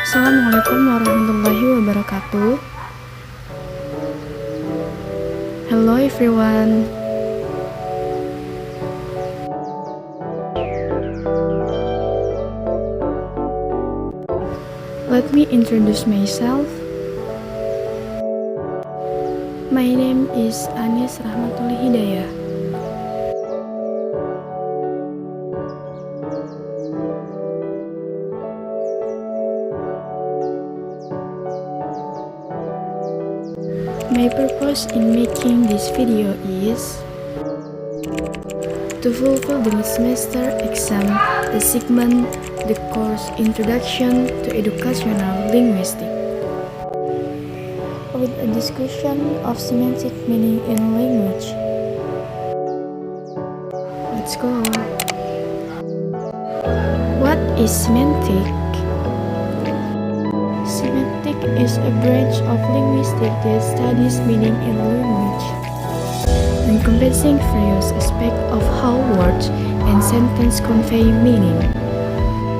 Assalamualaikum warahmatullahi wabarakatuh. Hello everyone. Let me introduce myself. My name is Anis Rahmatul Hidayah. My purpose in making this video is to fulfill the mid-semester exam, the segment, the course Introduction to Educational Linguistics, with a discussion of semantic meaning in language. Let's go. What is semantic? Semantic is a branch of linguistics that studies meaning in language, encompassing various aspects of how words and sentences convey meaning.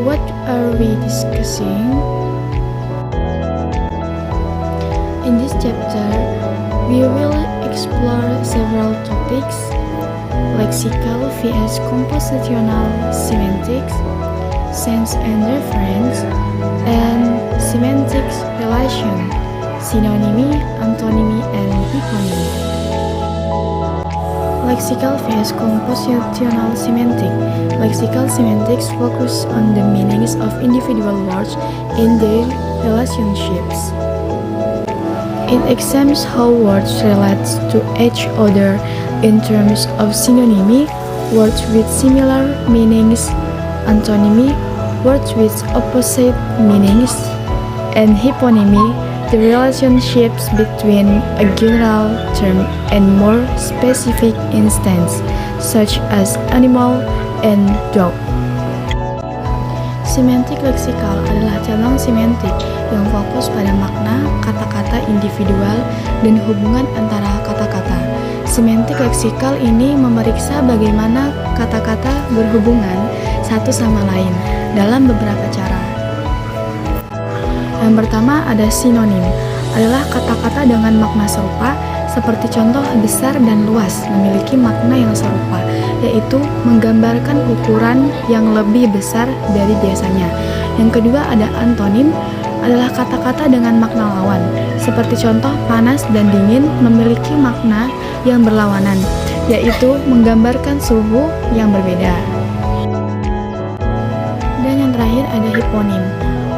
What are we discussing? In this chapter, we will explore several topics: lexical vs compositional semantics, sense and reference, and semantics relation, synonymy, antonymy, and hiponymy. Lexical vs compositional semantics. Lexical semantics focus on the meanings of individual words and their relationships. It examines how words relate to each other in terms of synonymy, words with similar meanings, antonymy, words with opposite meanings, and hiponymy, the relationships between a general term and more specific instance, such as animal and dog. Semantik leksikal adalah cabang semantik yang fokus pada makna kata-kata individual dan hubungan antara kata-kata. Semantik leksikal ini memeriksa bagaimana kata-kata berhubungan satu sama lain dalam beberapa cara. Yang pertama ada sinonim, adalah kata-kata dengan makna serupa, seperti contoh besar dan luas memiliki makna yang serupa, yaitu menggambarkan ukuran yang lebih besar dari biasanya. Yang kedua ada antonim, adalah kata-kata dengan makna lawan, seperti contoh panas dan dingin memiliki makna yang berlawanan, yaitu menggambarkan suhu yang berbeda. Dan yang terakhir ada hiponim,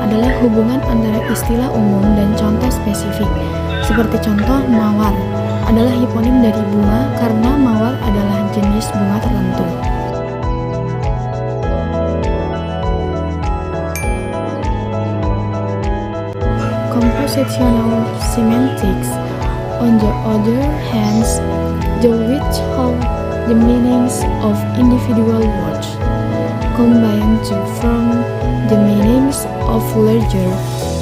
adalah hubungan antara istilah umum dan contoh spesifik. Seperti contoh mawar, adalah hiponim dari bunga karena mawar adalah jenis bunga tertentu. Compositional semantics, on the other hand, deal with how the meanings of individual words combine to form the meanings of larger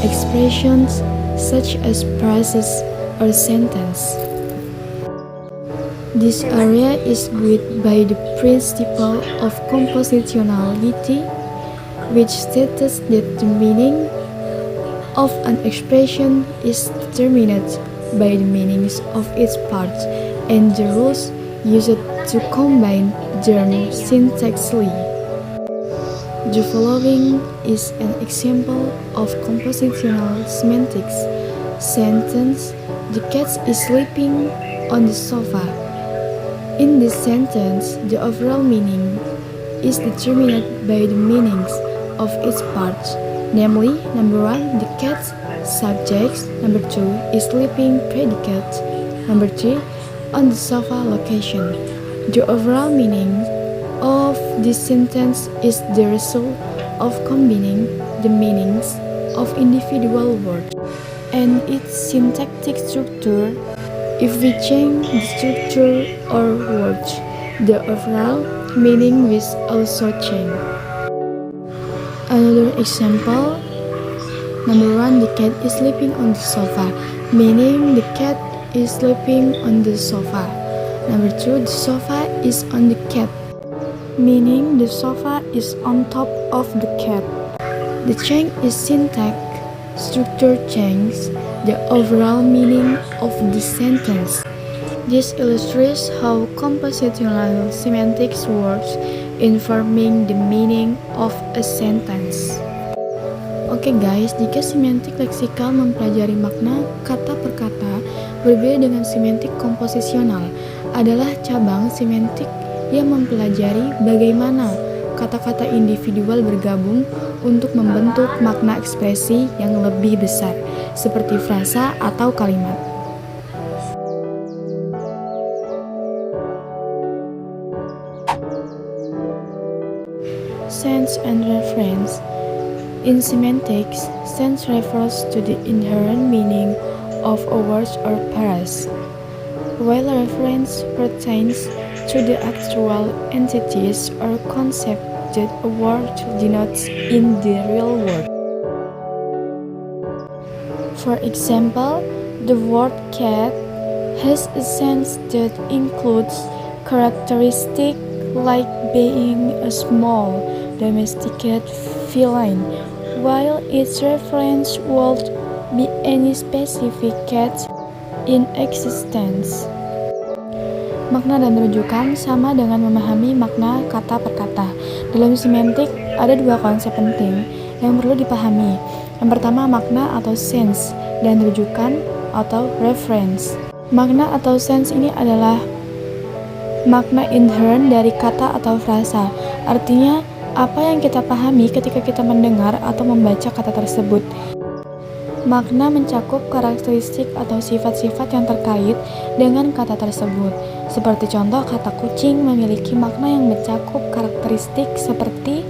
expressions such as phrases or sentence. This area is guided by the principle of compositionality, which states that the meaning of an expression is determined by the meanings of its parts and the rules used to combine them syntaxically. The following is an example of compositional semantics. Sentence: the cat is sleeping on the sofa. In this sentence, the overall meaning is determined by the meanings of its parts, namely, number 1, the cat subject, number 2 is sleeping predicate, number 3, on the sofa location. The overall meaning of this sentence is the result of combining the meanings of individual words and its syntactic structure. If we change the structure or words, the overall meaning will also change. Another example, number 1, the cat is sleeping on the sofa, meaning the cat is sleeping on the sofa. Number 2, the sofa is on the cat, meaning the sofa is on top of the cat. The change is syntax structure changes the overall meaning of the sentence. This illustrates how compositional semantics works in forming the meaning of a sentence. Oke guys, jika semantik leksikal mempelajari makna kata per kata, berbeda dengan semantik komposisional adalah cabang semantik yang mempelajari bagaimana kata-kata individual bergabung untuk membentuk makna ekspresi yang lebih besar, seperti frasa atau kalimat. Sense and reference. In semantics, sense refers to the inherent meaning of a word or phrase, while reference pertains to the actual entities or concept that a word denotes in the real world. For example, the word cat has a sense that includes characteristics like being a small, domesticated feline, while its reference would be any specific cat in existence. Makna dan rujukan sama dengan memahami makna kata per kata. Dalam semantik, ada dua konsep penting yang perlu dipahami. Yang pertama, makna atau sense, dan rujukan atau reference. Makna atau sense ini adalah makna inherent dari kata atau frasa. Artinya, apa yang kita pahami ketika kita mendengar atau membaca kata tersebut. Makna mencakup karakteristik atau sifat-sifat yang terkait dengan kata tersebut. Seperti contoh, kata kucing memiliki makna yang mencakup karakteristik seperti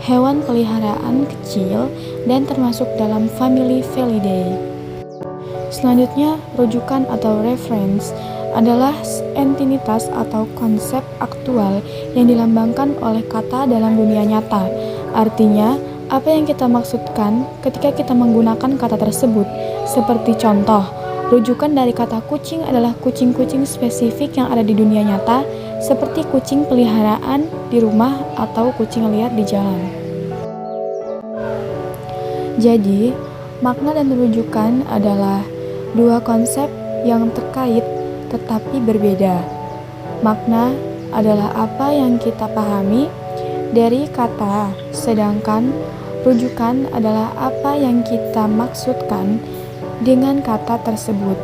hewan peliharaan kecil dan termasuk dalam famili Felidae. Selanjutnya, rujukan atau reference adalah entitas atau konsep aktual yang dilambangkan oleh kata dalam dunia nyata. Artinya, apa yang kita maksudkan ketika kita menggunakan kata tersebut. Seperti contoh, rujukan dari kata kucing adalah kucing-kucing spesifik yang ada di dunia nyata, seperti kucing peliharaan di rumah atau kucing liar di jalan. Jadi, makna dan rujukan adalah dua konsep yang terkait tetapi berbeda. Makna adalah apa yang kita pahami dari kata, sedangkan rujukan adalah apa yang kita maksudkan dengan kata tersebut.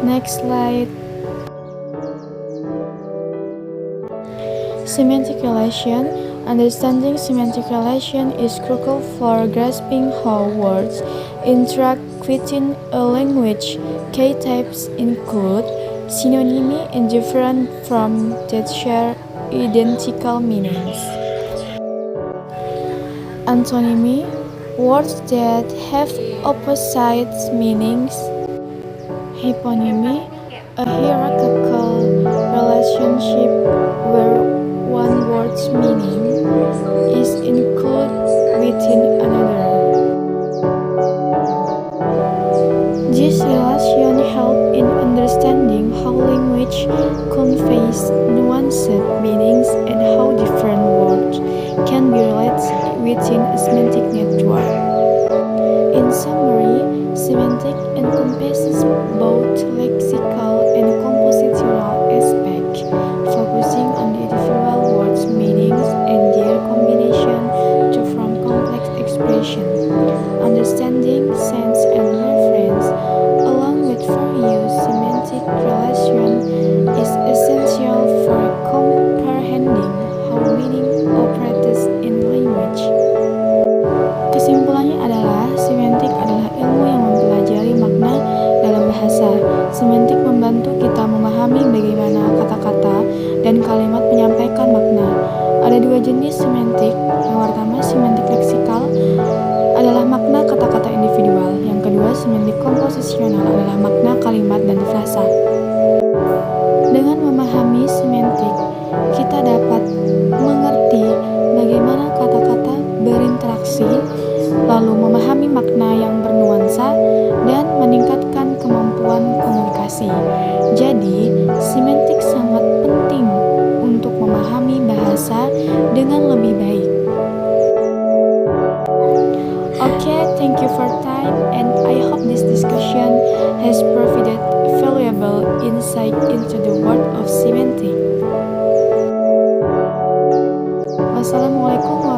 Next slide. Semantic relation. Understanding semantic relation is crucial for grasping how words interact within a language. Key types include synonymy and different from that share identical meanings. Antonymy, words that have opposite meanings. Hyponymy, a hierarchical relationship where one word's meaning is included within another. This relation helps in understanding how language conveys nuanced meanings and how different words can be related within a semantic network. In summary, semantic encompasses both lexical and compositional aspects, focusing on the individual words' meanings and their combination to form complex expression. Understanding sense and reference, along with various semantic relation, is essential for comprehending how meaning operates in language. Kesimpulannya adalah semantik adalah ilmu yang mempelajari makna dalam bahasa. Semantik membantu kita memahami bagaimana kata-kata dan kalimat menyampaikan makna. Ada dua jenis semantik. Yang pertama, semantik leksikal adalah makna kata-kata individual. Yang kedua, semantik komposisional adalah makna kalimat dan frasa. Dengan memahami semantik, kita dapat mengerti bagaimana kata-kata berinteraksi, lalu memahami makna yang bernuansa, dan meningkatkan kemampuan komunikasi. Jadi, semantik sangat penting untuk memahami bahasa dengan lebih baik. Thank you for time, and I hope this discussion has provided valuable insight into the world of semantics. Wassalamualaikum